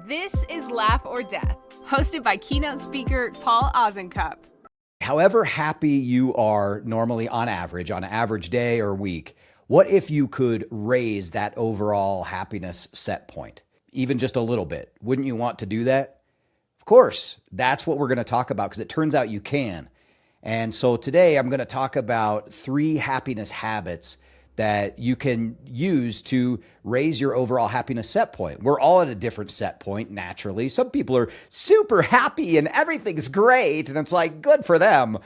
This is Laugh or Death, hosted by keynote speaker Paul Osincup. However happy you are normally on an average day or week, what if you could raise that overall happiness set point, even just a little bit? Wouldn't you want to do that? Of course, that's what we're going to talk about because it turns out you can. And so today I'm going to talk about 3 happiness habits that you can use to raise your overall happiness set point. We're all at a different set point, naturally. Some people are super happy and everything's great, and it's like, good for them.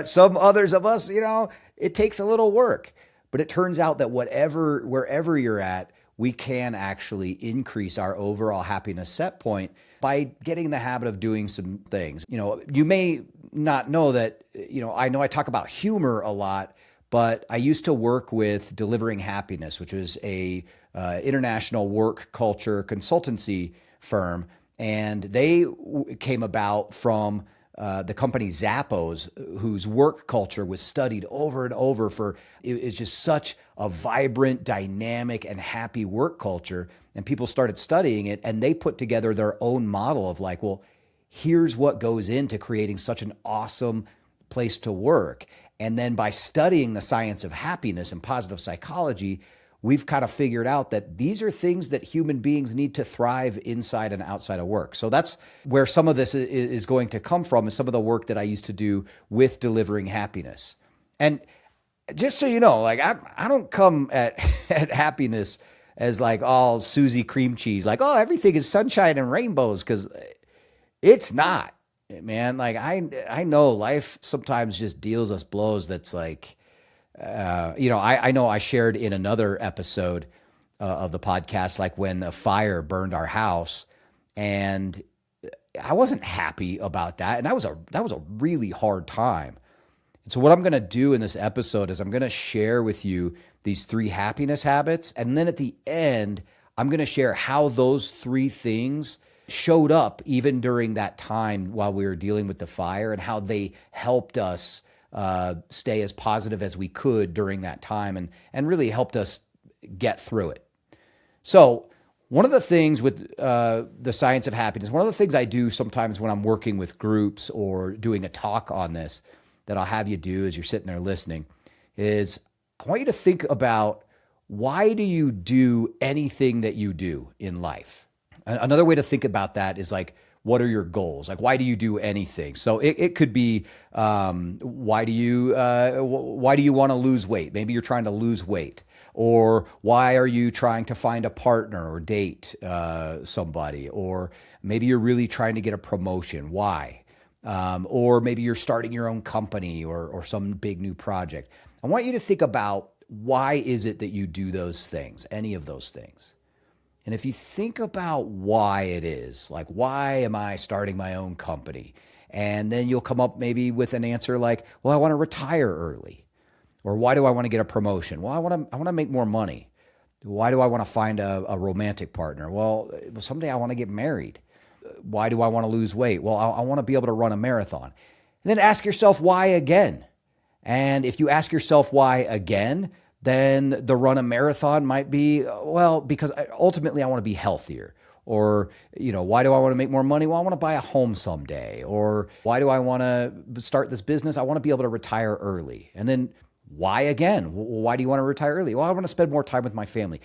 Some others of us, it takes a little work. But it turns out that wherever you're at, we can actually increase our overall happiness set point by getting in the habit of doing some things. You may not know that, I know I talk about humor a lot, but I used to work with Delivering Happiness, which was a international work culture consultancy firm. And they came about from the company Zappos, whose work culture was studied over and over it's just such a vibrant, dynamic, and happy work culture. And people started studying it, and they put together their own model of like, well, here's what goes into creating such an awesome place to work. And then by studying the science of happiness and positive psychology, we've kind of figured out that these are things that human beings need to thrive inside and outside of work. So that's where some of this is going to come from, is some of the work that I used to do with Delivering Happiness. And just so you know, like I don't come at happiness as like all Susie cream cheese, like, oh, everything is sunshine and rainbows, because it's not. Man, like I know life sometimes just deals us blows that's like, I know I shared in another episode of the podcast, like when a fire burned our house, and I wasn't happy about that. And that was a really hard time. And so what I'm going to do in this episode is I'm going to share with you these 3 happiness habits. And then at the end, I'm going to share how those 3 things showed up even during that time while we were dealing with the fire, and how they helped us stay as positive as we could during that time, and really helped us get through it. So one of the things with the science of happiness, one of the things I do sometimes when I'm working with groups or doing a talk on this that I'll have you do as you're sitting there listening, is I want you to think about, why do you do anything that you do in life? Another way to think about that is like, what are your goals? Like, why do you do anything? So it could be, why do you want to lose weight? Maybe you're trying to lose weight. Or why are you trying to find a partner or date somebody? Or maybe you're really trying to get a promotion. Why? Or maybe you're starting your own company or some big new project. I want you to think about, why is it that you do those things, any of those things? And if you think about why it is, like, why am I starting my own company? And then you'll come up maybe with an answer like, well, I want to retire early. Or why do I want to get a promotion? Well, I want to make more money. Why do I want to find a romantic partner? Well, someday I want to get married. Why do I want to lose weight? Well, I want to be able to run a marathon. And then ask yourself, why again? And if you ask yourself why again, then the run a marathon might be, well, because ultimately I want to be healthier. Or, why do I want to make more money? Well, I want to buy a home someday. Or why do I want to start this business? I want to be able to retire early. And then why again? Why do you want to retire early? Well, I want to spend more time with my family.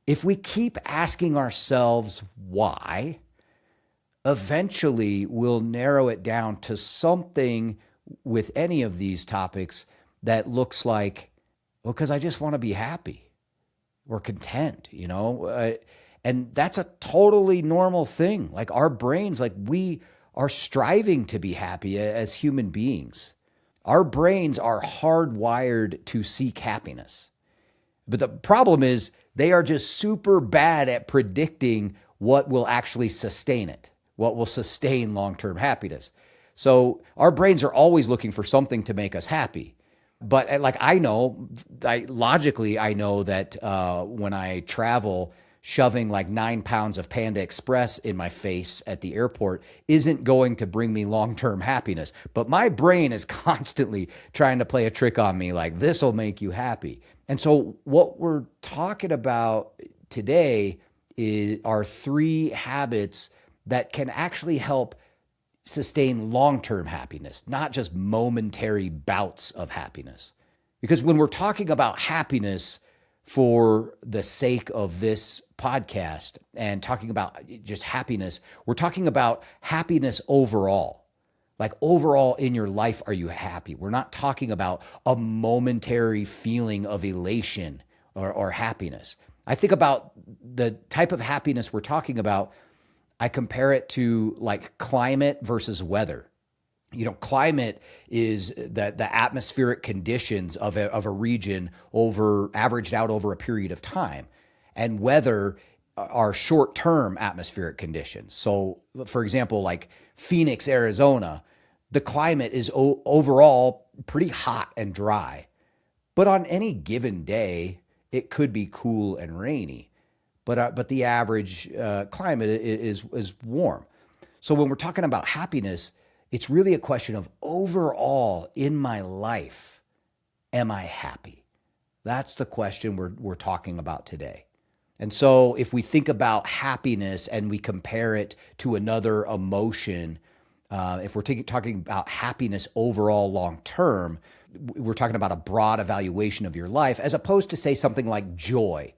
If we keep asking ourselves why, eventually we'll narrow it down to something with any of these topics that looks like, well, because I just want to be happy or content, and that's a totally normal thing. Like our brains, like we are striving to be happy as human beings. Our brains are hardwired to seek happiness. But the problem is they are just super bad at predicting what will actually sustain it, what will sustain long-term happiness. So our brains are always looking for something to make us happy. But like I know that when I travel, shoving like 9 pounds of Panda Express in my face at the airport isn't going to bring me long-term happiness. But my brain is constantly trying to play a trick on me, like this will make you happy. And so what we're talking about today are 3 habits that can actually help sustain long-term happiness, not just momentary bouts of happiness. Because when we're talking about happiness for the sake of this podcast and talking about just happiness, we're talking about happiness overall. Like overall in your life, are you happy? We're not talking about a momentary feeling of elation or happiness. I think about the type of happiness we're talking about. I compare it to like climate versus weather. Climate is the atmospheric conditions of a region averaged out over a period of time. And weather are short-term atmospheric conditions. So, for example, like Phoenix, Arizona, the climate is overall pretty hot and dry. But on any given day, it could be cool and rainy. But the average climate is warm. So when we're talking about happiness, it's really a question of overall in my life, am I happy? That's the question we're talking about today. And so if we think about happiness and we compare it to another emotion, if we're talking about happiness overall long term, we're talking about a broad evaluation of your life as opposed to say something like joy.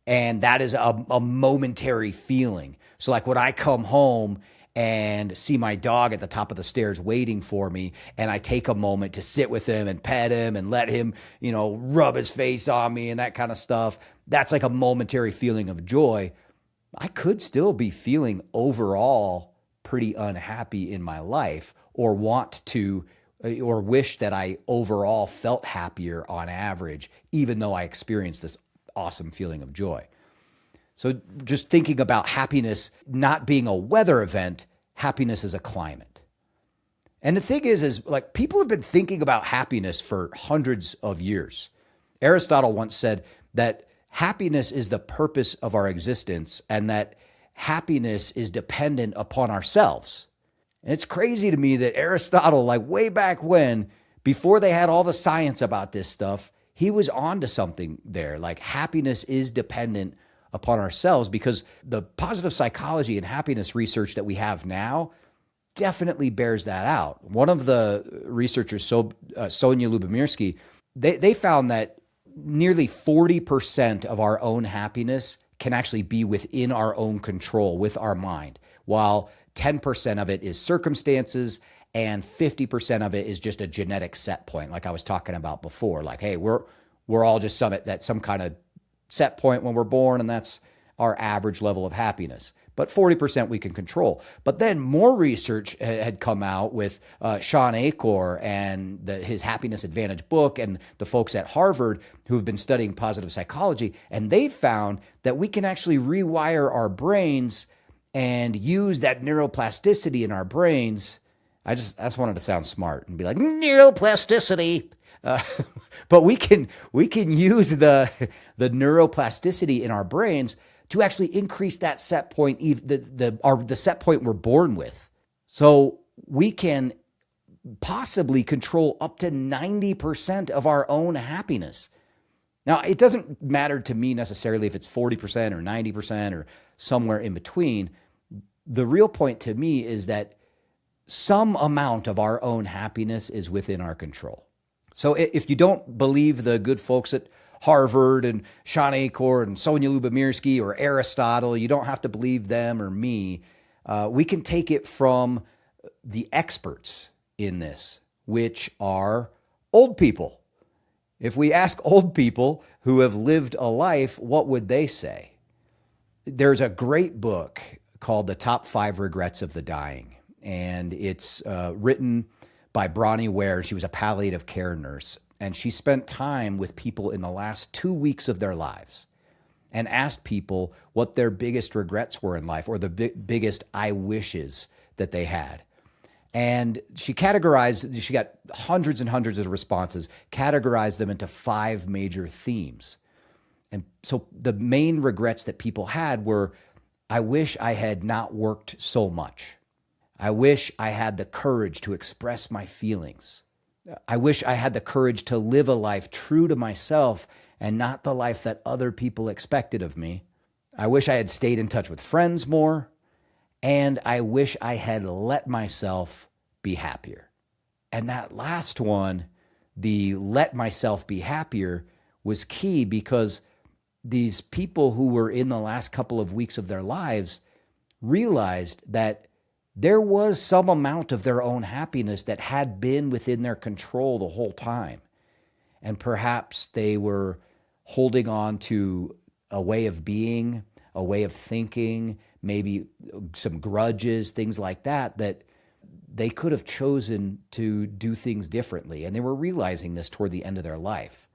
And that is a momentary feeling. So like when I come home and see my dog at the top of the stairs waiting for me, and I take a moment to sit with him and pet him and let him, rub his face on me and that kind of stuff, that's like a momentary feeling of joy. I could still be feeling overall pretty unhappy in my life or wish that I overall felt happier on average, even though I experienced this awesome feeling of joy. So just thinking about happiness not being a weather event, happiness is a climate. And the thing is like people have been thinking about happiness for hundreds of years. Aristotle once said that happiness is the purpose of our existence and that happiness is dependent upon ourselves. And it's crazy to me that Aristotle, like way back when, before they had all the science about this stuff, he was onto something there. Like happiness is dependent upon ourselves, because the positive psychology and happiness research that we have now definitely bears that out. One of the researchers, Sonja Lyubomirsky, they found that nearly 40% of our own happiness can actually be within our own control with our mind, while 10% of it is circumstances and 50% of it is just a genetic set point, like I was talking about before. Like, hey, we're all just at some kind of set point when we're born, and that's our average level of happiness. But 40% we can control. But then more research had come out with Shawn Achor and his Happiness Advantage book and the folks at Harvard who have been studying positive psychology, and they found that we can actually rewire our brains and use that neuroplasticity in our brains. I just wanted to sound smart and be like, neuroplasticity. But we can use the neuroplasticity in our brains to actually increase that set point, the set point we're born with. So we can possibly control up to 90% of our own happiness. Now, it doesn't matter to me necessarily if it's 40% or 90% or somewhere in between. The real point to me is that some amount of our own happiness is within our control. So if you don't believe the good folks at Harvard and Shawn Achor and Sonja Lyubomirsky or Aristotle, you don't have to believe them or me. We can take it from the experts in this, which are old people. If we ask old people who have lived a life, what would they say? There's a great book called The Top 5 Regrets of the Dying, and it's written by Bronnie Ware. She was a palliative care nurse, and she spent time with people in the last 2 weeks of their lives and asked people what their biggest regrets were in life or the biggest I wishes that they had. And she got hundreds and hundreds of responses, categorized them into 5 major themes. And so the main regrets that people had were, I wish I had not worked so much. I wish I had the courage to express my feelings. I wish I had the courage to live a life true to myself and not the life that other people expected of me. I wish I had stayed in touch with friends more. And I wish I had let myself be happier. And that last one, the let myself be happier, was key because these people who were in the last couple of weeks of their lives realized that there was some amount of their own happiness that had been within their control the whole time. And perhaps they were holding on to a way of being, a way of thinking, maybe some grudges, things like that, that they could have chosen to do things differently. And they were realizing this toward the end of their life.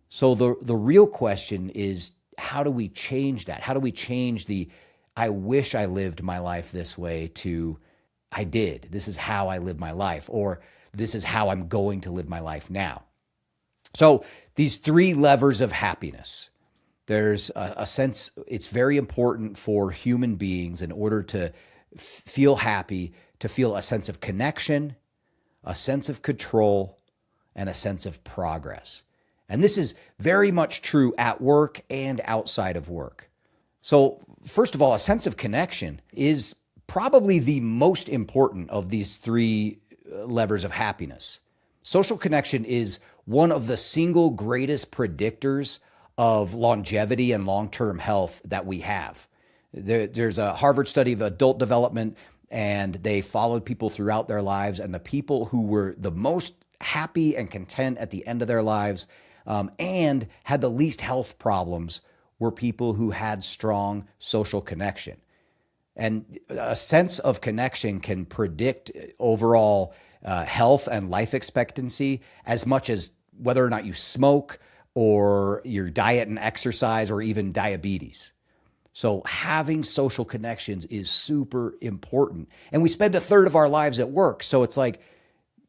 So the real question is, how do we change that? How do we change the, I wish I lived my life this way, to I did. This is how I live my life, or this is how I'm going to live my life now. So these three levers of happiness. There's a sense, it's very important for human beings in order to feel happy, to feel a sense of connection, a sense of control, and a sense of progress. And this is very much true at work and outside of work. So first of all, a sense of connection is probably the most important of these three levers of happiness. Social connection is one of the single greatest predictors of longevity and long-term health that we have. There's a Harvard study of adult development, and they followed people throughout their lives, and the people who were the most happy and content at the end of their lives and had the least health problems were people who had strong social connection. And a sense of connection can predict overall health and life expectancy as much as whether or not you smoke, or your diet and exercise, or even diabetes. So having social connections is super important. And we spend a third of our lives at work. So it's like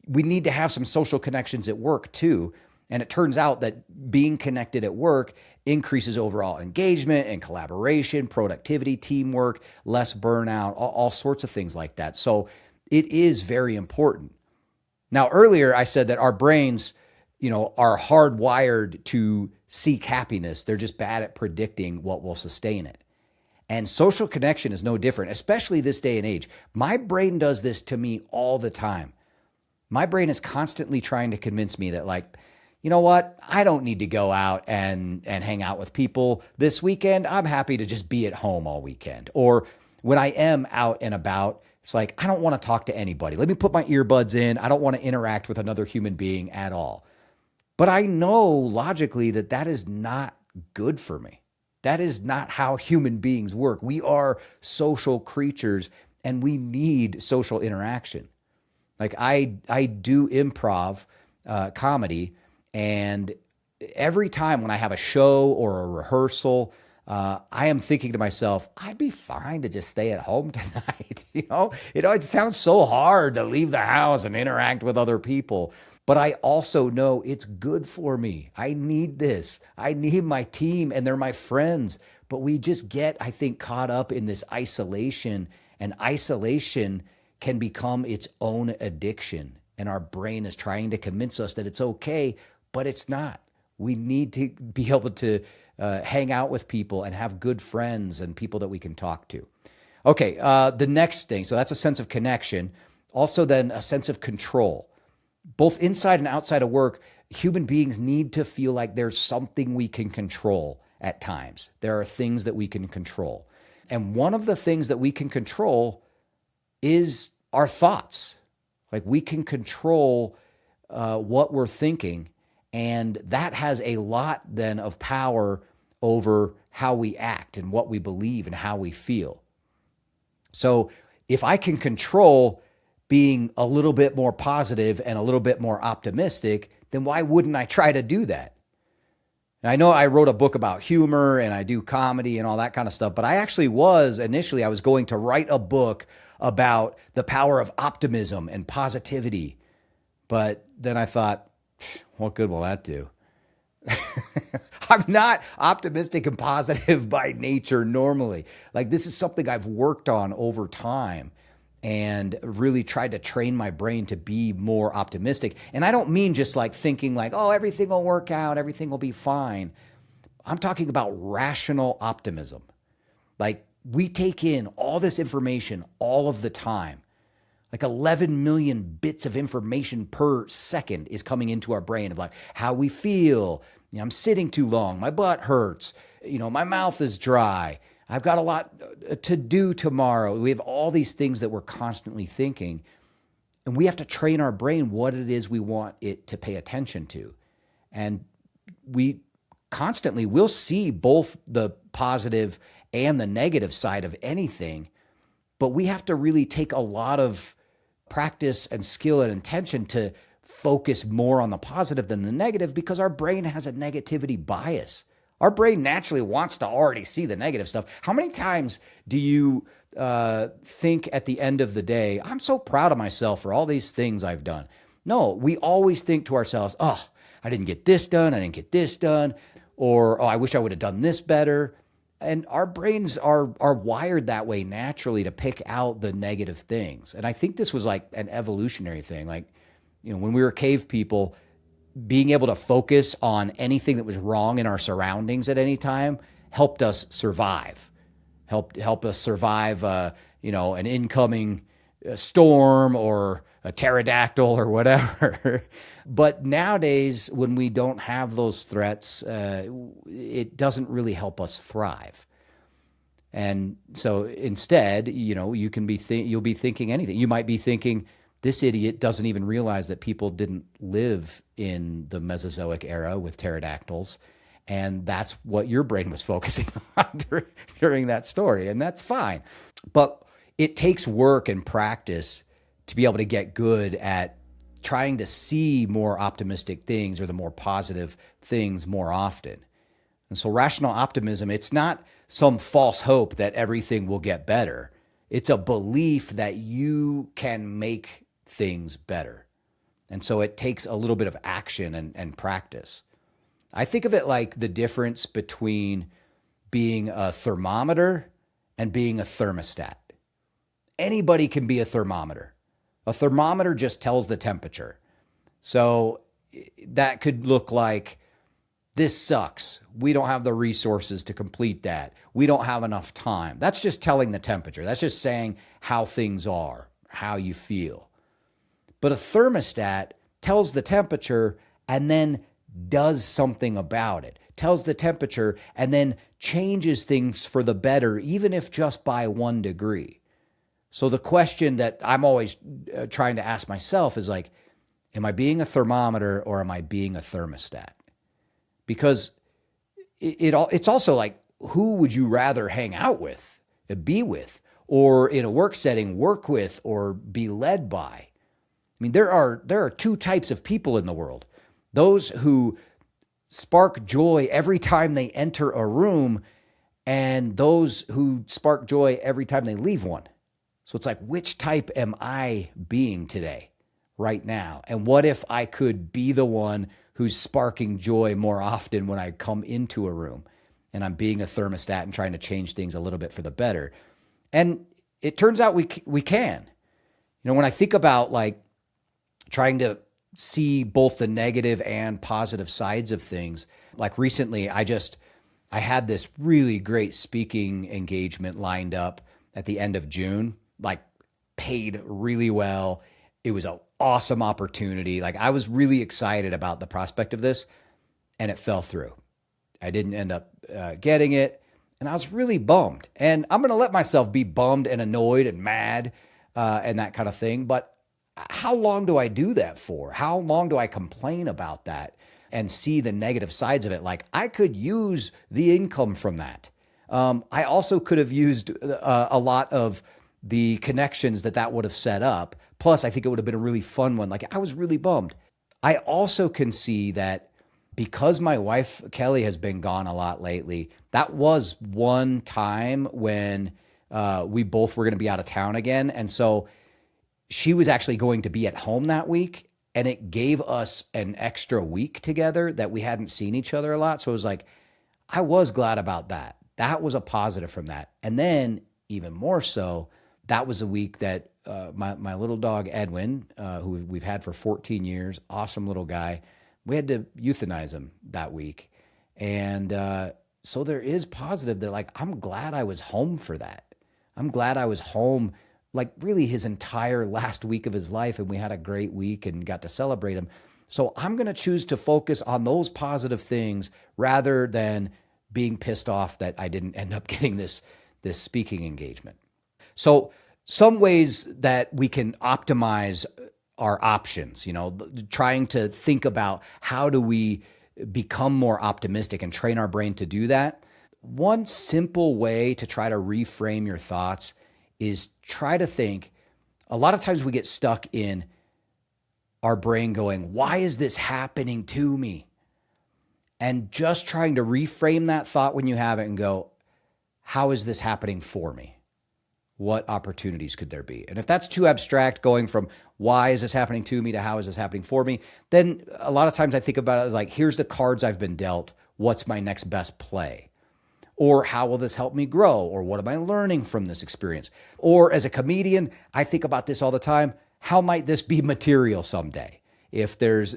we need to have some social connections at work too. And it turns out that being connected at work increases overall engagement and collaboration, productivity, teamwork, less burnout, all sorts of things like that. So it is very important. Now, earlier I said that our brains, are hardwired to seek happiness. They're just bad at predicting what will sustain it. And social connection is no different, especially this day and age. My brain does this to me all the time. My brain is constantly trying to convince me that, like, you know what? I don't need to go out and hang out with people this weekend. I'm happy to just be at home all weekend. Or when I am out and about, it's like, I don't want to talk to anybody. Let me put my earbuds in. I don't want to interact with another human being at all. But I know logically that that is not good for me. That is not how human beings work. We are social creatures and we need social interaction. Like I do improv comedy, and every time when I have a show or a rehearsal, I am thinking to myself, I'd be fine to just stay at home tonight. It sounds so hard to leave the house and interact with other people. But I also know it's good for me. I need this. I need my team, and they're my friends. But we just get, I think, caught up in this isolation, and isolation can become its own addiction. And our brain is trying to convince us that it's okay, but it's not. We need to be able to hang out with people and have good friends and people that we can talk to. Okay, the next thing, so that's a sense of connection. Also then a sense of control. Both inside and outside of work, human beings need to feel like there's something we can control at times. There are things that we can control. And one of the things that we can control is our thoughts. Like we can control what we're thinking, and that has a lot then of power over how we act and what we believe and how we feel. So if I can control being a little bit more positive and a little bit more optimistic, then why wouldn't I try to do that? And I know I wrote a book about humor and I do comedy and all that kind of stuff, but I actually initially I was going to write a book about the power of optimism and positivity. But then I thought, what good will that do? I'm not optimistic and positive by nature normally. Like this is something I've worked on over time and really tried to train my brain to be more optimistic. And I don't mean just like thinking like, oh, everything will work out, everything will be fine. I'm talking about rational optimism. Like, we take in all this information all of the time. Like 11 million bits of information per second is coming into our brain of like how we feel. I'm sitting too long. My butt hurts. My mouth is dry. I've got a lot to do tomorrow. We have all these things that we're constantly thinking, and we have to train our brain what it is we want it to pay attention to. And we constantly will see both the positive and the negative side of anything, but we have to really take a lot of practice and skill and intention to focus more on the positive than the negative, because our brain has a negativity bias. Our brain naturally wants to already see the negative stuff. How many times do you think at the end of the day, I'm so proud of myself for all these things I've done? No, we always think to ourselves, oh, I didn't get this done. I didn't get this done. Or, oh, I wish I would have done this better. And our brains are wired that way naturally to pick out the negative things. And I think this was like an evolutionary thing. Like, when we were cave people, being able to focus on anything that was wrong in our surroundings at any time helped us survive. Help us survive, an incoming storm or a pterodactyl or whatever. But nowadays, when we don't have those threats, it doesn't really help us thrive. And so instead, you'll be thinking anything. You might be thinking, this idiot doesn't even realize that people didn't live in the Mesozoic era with pterodactyls. And that's what your brain was focusing on during that story. And that's fine. But it takes work and practice to be able to get good at trying to see more optimistic things or the more positive things more often. And so rational optimism, it's not some false hope that everything will get better. It's a belief that you can make things better. And so it takes a little bit of action and practice. I think of it like the difference between being a thermometer and being a thermostat. Anybody can be a thermometer. A thermometer just tells the temperature. So that could look like, this sucks. We don't have the resources to complete that. We don't have enough time. That's just telling the temperature. That's just saying how things are, how you feel. But a thermostat tells the temperature and then does something about it. Tells the temperature and then changes things for the better, even if just by 1 degree. So the question that I'm always trying to ask myself is like, am I being a thermometer or am I being a thermostat? Because it's also like, who would you rather hang out with, be with, or in a work setting, work with, or be led by? I mean, there are two types of people in the world. Those who spark joy every time they enter a room, and those who spark joy every time they leave one. So it's like, which type am I being today, right now? And what if I could be the one who's sparking joy more often when I come into a room and I'm being a thermostat and trying to change things a little bit for the better? And it turns out we can. When I think about like trying to see both the negative and positive sides of things, like recently I had this really great speaking engagement lined up at the end of June, like paid really well. It was an awesome opportunity. Like, I was really excited about the prospect of this, and it fell through. I didn't end up getting it, and I was really bummed. And I'm going to let myself be bummed and annoyed and mad and that kind of thing. But how long do I do that for? How long do I complain about that and see the negative sides of it? Like, I could use the income from that. I also could have used a lot of the connections that would have set up. Plus, I think it would have been a really fun one. Like, I was really bummed. I also can see that because my wife, Kelly, has been gone a lot lately, that was one time when we both were going to be out of town again. And so she was actually going to be at home that week, and it gave us an extra week together that we hadn't seen each other a lot. So it was like, I was glad about that. That was a positive from that. And then even more so, that was a week that my little dog, Edwin, who we've had for 14 years, awesome little guy, we had to euthanize him that week. And So there is positive. They're like, I'm glad I was home for that. I'm glad I was home, like really his entire last week of his life. And we had a great week and got to celebrate him. So I'm going to choose to focus on those positive things rather than being pissed off that I didn't end up getting this speaking engagement. So some ways that we can optimize our options, trying to think about how do we become more optimistic and train our brain to do that. One simple way to try to reframe your thoughts is try to think. A lot of times we get stuck in our brain going, why is this happening to me? And just trying to reframe that thought when you have it and go, how is this happening for me? What opportunities could there be? And if that's too abstract, going from why is this happening to me to how is this happening for me, then a lot of times I think about it like, here's the cards I've been dealt. What's my next best play? Or how will this help me grow? Or what am I learning from this experience? Or as a comedian, I think about this all the time. How might this be material someday if there's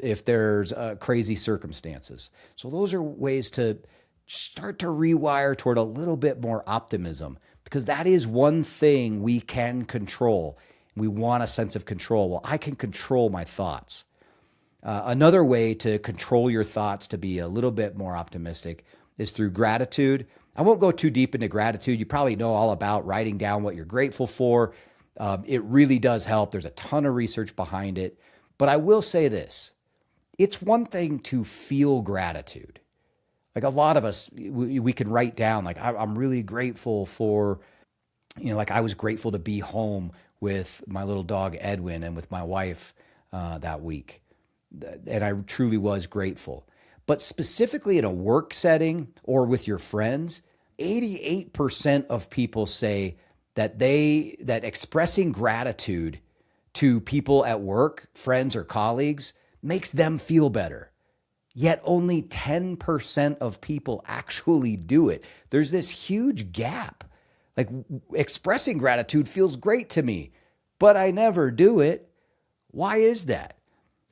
crazy circumstances? So those are ways to start to rewire toward a little bit more optimism, because that is one thing we can control. We want a sense of control. Well, I can control my thoughts. Another way to control your thoughts to be a little bit more optimistic is through gratitude. I won't go too deep into gratitude. You probably know all about writing down what you're grateful for. It really does help. There's a ton of research behind it. But I will say this. It's one thing to feel gratitude. Like a lot of us, we can write down, like, I'm really grateful for, like I was grateful to be home with my little dog Edwin and with my wife that week. And I truly was grateful. But specifically in a work setting or with your friends, 88% of people say that expressing gratitude to people at work, friends or colleagues, makes them feel better. Yet only 10% of people actually do it. There's this huge gap. Like, expressing gratitude feels great to me, but I never do it. Why is that?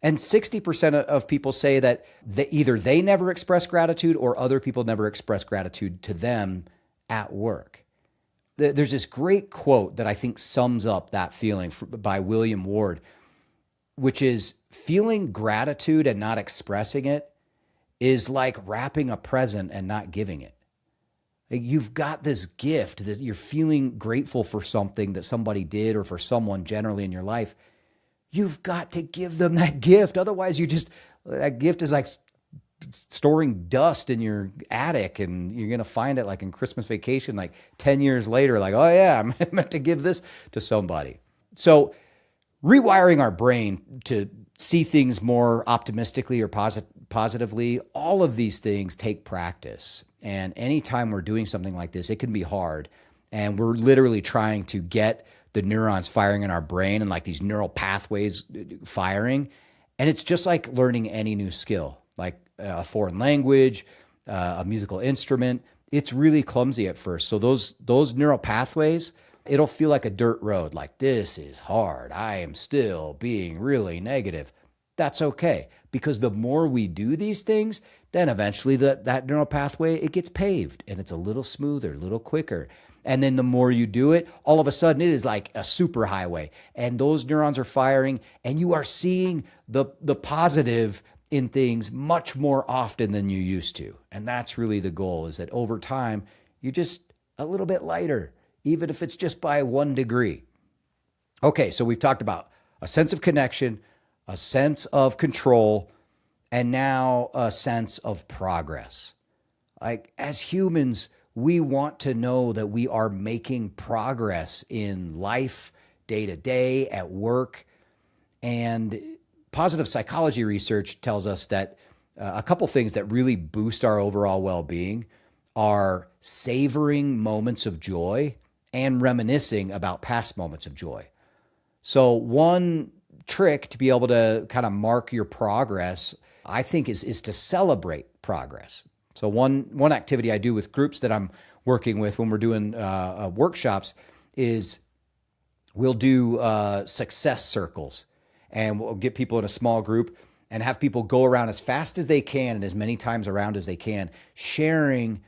And 60% of people say that either they never express gratitude or other people never express gratitude to them at work. There's this great quote that I think sums up that feeling by William Ward, which is, feeling gratitude and not expressing it is like wrapping a present and not giving it. Like, you've got this gift that you're feeling grateful for something that somebody did or for someone generally in your life. You've got to give them that gift. Otherwise, that gift is like storing dust in your attic, and you're going to find it like in Christmas Vacation, like 10 years later, like, oh yeah, I meant to give this to somebody. So rewiring our brain to see things more optimistically or positively, all of these things take practice. And anytime we're doing something like this, it can be hard. And we're literally trying to get the neurons firing in our brain and like these neural pathways firing. And it's just like learning any new skill, like a foreign language, a musical instrument. It's really clumsy at first. So those neural pathways, it'll feel like a dirt road, like this is hard. I am still being really negative. That's okay, because the more we do these things, then eventually that neural pathway, it gets paved and it's a little smoother, a little quicker. And then the more you do it, all of a sudden it is like a super highway, and those neurons are firing, and you are seeing the positive in things much more often than you used to. And that's really the goal, is that over time, you're just a little bit lighter, even if it's just by 1 degree. Okay, so we've talked about a sense of connection, a sense of control, and now a sense of progress. Like, as humans, we want to know that we are making progress in life, day to day, at work. And positive psychology research tells us that a couple things that really boost our overall well-being are savoring moments of joy and reminiscing about past moments of joy. So one trick to be able to kind of mark your progress, I think, is to celebrate progress. So one activity I do with groups that I'm working with when we're doing workshops is we'll do success circles, and we'll get people in a small group and have people go around as fast as they can and as many times around as they can, sharing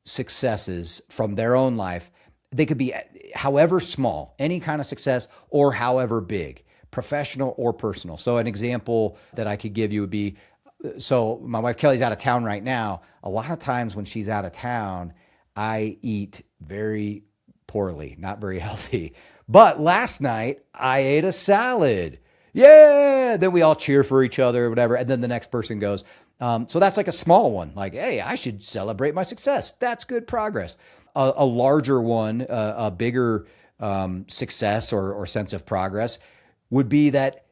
successes from their own life. They could be however small, any kind of success, or however big, professional or personal. So an example that I could give you would be, so my wife Kelly's out of town right now. A lot of times when she's out of town, I eat very poorly, not very healthy. But last night I ate a salad. Yeah. Then we all cheer for each other or whatever. And then the next person goes, so that's like a small one. Like, hey, I should celebrate my success. That's good progress. A larger one, a bigger success or sense of progress would be that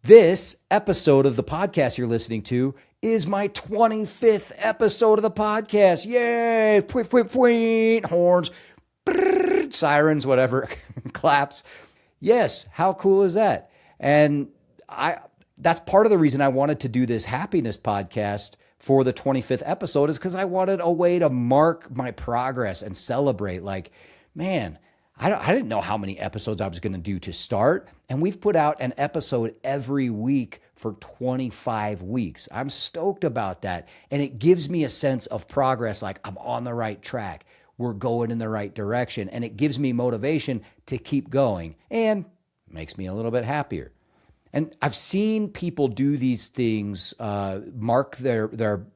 this episode of the podcast you're listening to is my 25th episode of the podcast. Yay! Point, point, point, horns, brrr, sirens, whatever, claps. Yes, how cool is that? And that's part of the reason I wanted to do this happiness podcast for the 25th episode, is because I wanted a way to mark my progress and celebrate. Like, man, I didn't know how many episodes I was going to do to start. And we've put out an episode every week for 25 weeks. I'm stoked about that. And it gives me a sense of progress, like I'm on the right track. We're going in the right direction. And it gives me motivation to keep going and makes me a little bit happier. And I've seen people do these things, mark their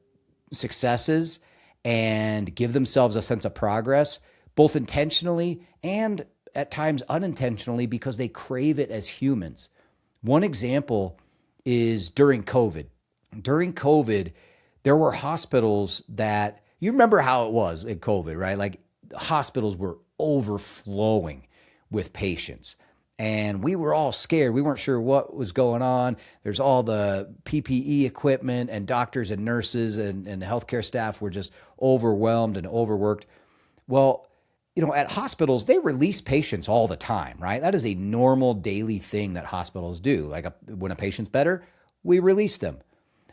successes and give themselves a sense of progress, both intentionally and at times unintentionally, because they crave it as humans. One example is during COVID. During COVID, there were hospitals that, you remember how it was in COVID, right? Like hospitals were overflowing with patients. And we were all scared. We weren't sure what was going on. There's all the PPE equipment, and doctors and nurses and healthcare staff were just overwhelmed and overworked. Well, at hospitals, they release patients all the time, right? That is a normal daily thing that hospitals do. Like when a patient's better, we release them.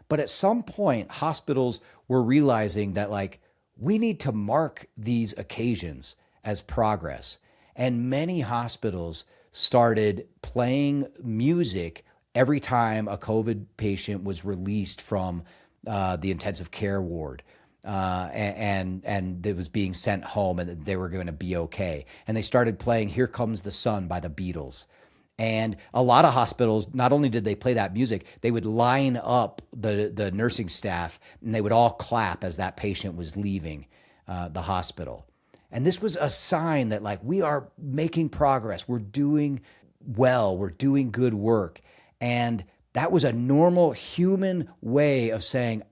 But at some point, hospitals were realizing that we need to mark these occasions as progress. And many hospitals started playing music every time a COVID patient was released from the intensive care ward, and it was being sent home, and they were going to be okay. And they started playing "Here Comes the Sun" by the Beatles. And a lot of hospitals, not only did they play that music, they would line up the nursing staff, and they would all clap as that patient was leaving the hospital. And this was a sign that we are making progress. We're doing well. We're doing good work. And that was a normal human way of saying,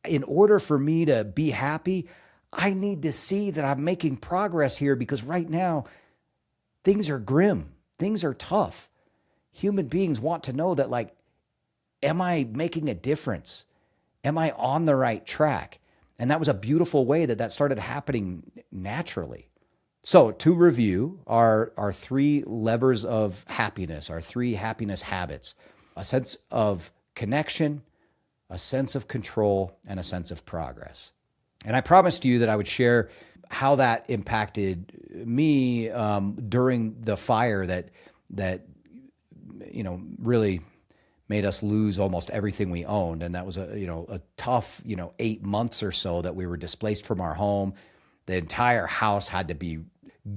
in order for me to be happy, I need to see that I'm making progress here, because right now things are grim. Things are tough. Human beings want to know that, am I making a difference? Am I on the right track? And that was a beautiful way that started happening naturally. So to review our 3 levers of happiness, our 3 happiness habits: a sense of connection, a sense of control, and a sense of progress. And I promised you that I would share how that impacted me during the fire that really made us lose almost everything we owned. And that was a tough 8 months or so that we were displaced from our home. The entire house had to be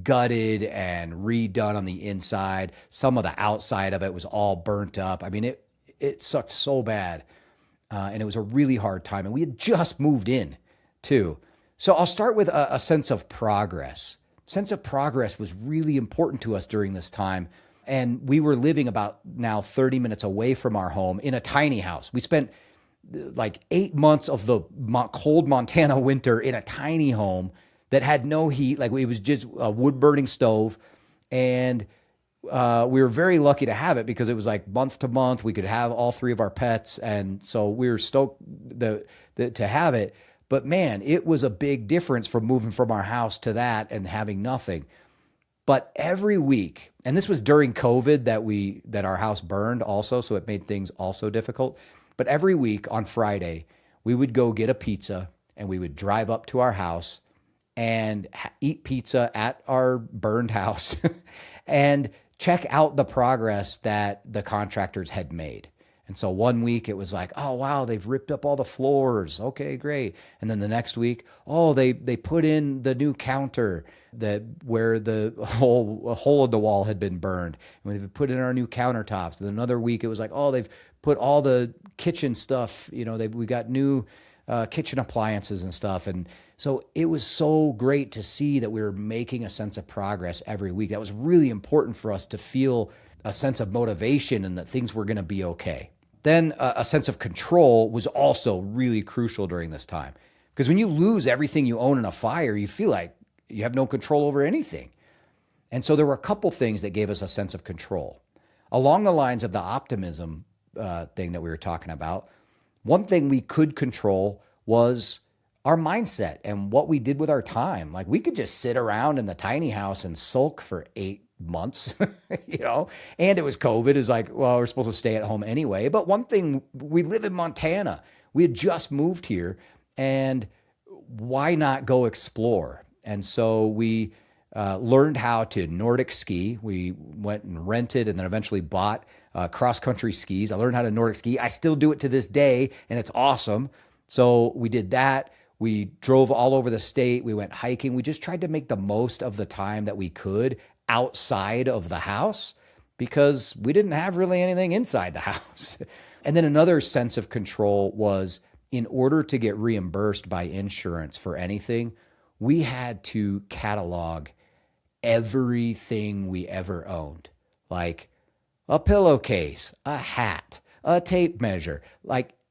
gutted and redone on the inside. Some of the outside of it was all burnt up. I mean, it sucked so bad. And it was a really hard time. And we had just moved in too. So I'll start with a sense of progress. Sense of progress was really important to us during this time. And we were living about now 30 minutes away from our home in a tiny house. We spent 8 months of the cold Montana winter in a tiny home that had no heat. It was just a wood burning stove. And we were very lucky to have it, because it was month to month. We could have all 3 of our pets. And so we were stoked to have it. But man, it was a big difference from moving from our house to that and having nothing. But every week, and this was during COVID that our house burned also, so it made things also difficult. But every week on Friday, we would go get a pizza, and we would drive up to our house and eat pizza at our burned house and check out the progress that the contractors had made. And so one week it was like, oh, wow, they've ripped up all the floors. Okay, great. And then the next week, oh, they put in the new counter where the hole in the wall had been burned. And they've put in our new countertops. And another week it was like, oh, they've put all the kitchen stuff, we got new kitchen appliances and stuff. And so it was so great to see that we were making a sense of progress every week. That was really important for us to feel a sense of motivation and that things were going to be okay. Then a sense of control was also really crucial during this time. Because when you lose everything you own in a fire, you feel like you have no control over anything. And so there were a couple things that gave us a sense of control. Along the lines of the optimism thing that we were talking about, one thing we could control was our mindset and what we did with our time. Like we could just sit around in the tiny house and sulk for 8 months, and it was COVID. It's like, well, we're supposed to stay at home anyway. But one thing, we live in Montana. We had just moved here, and why not go explore? And so we learned how to Nordic ski. We went and rented and then eventually bought cross-country skis. I learned how to Nordic ski. I still do it to this day, and it's awesome. So we did that. We drove all over the state. We went hiking. We just tried to make the most of the time that we could outside of the house because we didn't have really anything inside the house. And then another sense of control was, in order to get reimbursed by insurance for anything, we had to catalog everything we ever owned, like a pillowcase, a hat, a tape measure,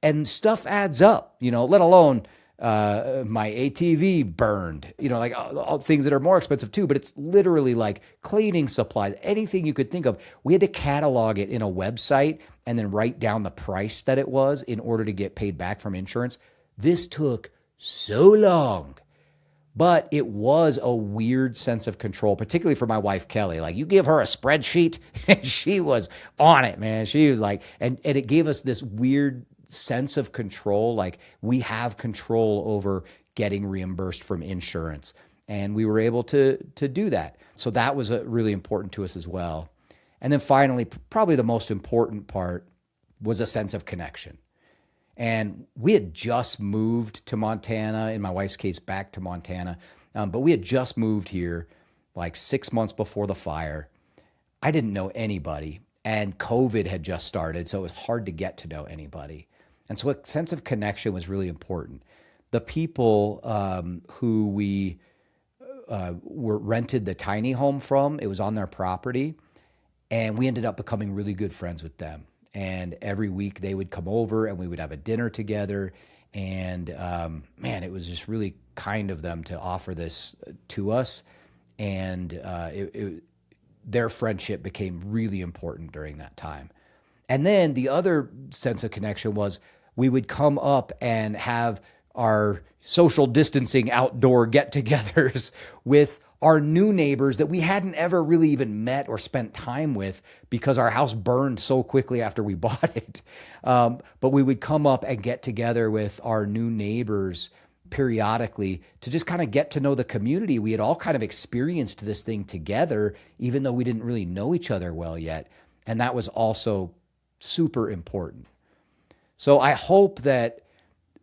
and stuff adds up, let alone my ATV burned, all things that are more expensive too, but it's literally like cleaning supplies, anything you could think of. We had to catalog it in a website and then write down the price that it was in order to get paid back from insurance. This took so long, but it was a weird sense of control, particularly for my wife, Kelly. Like, you give her a spreadsheet and she was on it, man. She was like, and it gave us this weird sense of control, like we have control over getting reimbursed from insurance. And we were able to do that. So that was really important to us as well. And then finally, probably the most important part was a sense of connection. And we had just moved to Montana, in my wife's case, back to Montana. But we had just moved here like 6 months before the fire. I didn't know anybody, and COVID had just started, so it was hard to get to know anybody. And so a sense of connection was really important. The people who we were rented the tiny home from, it was on their property, and we ended up becoming really good friends with them. And every week they would come over and we would have a dinner together. And man, it was just really kind of them to offer this to us. And their friendship became really important during that time. And then the other sense of connection was we would come up and have our social distancing outdoor get-togethers with our new neighbors that we hadn't ever really even met or spent time with because our house burned so quickly after we bought it. But we would come up and get together with our new neighbors periodically to just kind of get to know the community. We had all kind of experienced this thing together, even though we didn't really know each other well yet. And that was also super important. So I hope that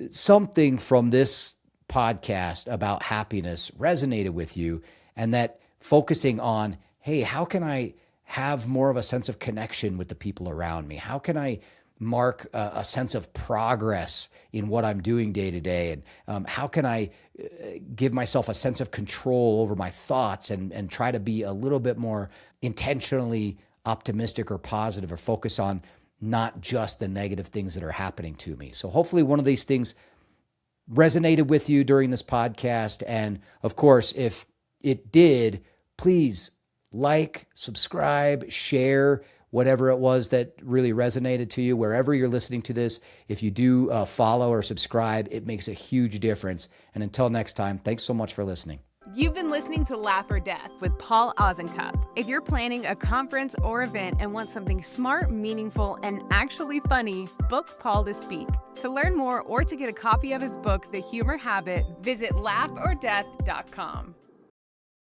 something from this podcast about happiness resonated with you, and that focusing on, hey, how can I have more of a sense of connection with the people around me? How can I mark a sense of progress in what I'm doing day to day? And how can I give myself a sense of control over my thoughts and try to be a little bit more intentionally optimistic or positive, or focus on not just the negative things that are happening to me? So hopefully one of these things resonated with you during this podcast. And of course, if it did, please like, subscribe, share, whatever it was that really resonated to you, wherever you're listening to this. If you do follow or subscribe, it makes a huge difference. And until next time, thanks so much for listening. You've been listening to Laugh or Death with Paul Osincup. If you're planning a conference or event and want something smart, meaningful, and actually funny, book Paul to speak. To learn more or to get a copy of his book, The Humor Habit, visit laughordeath.com.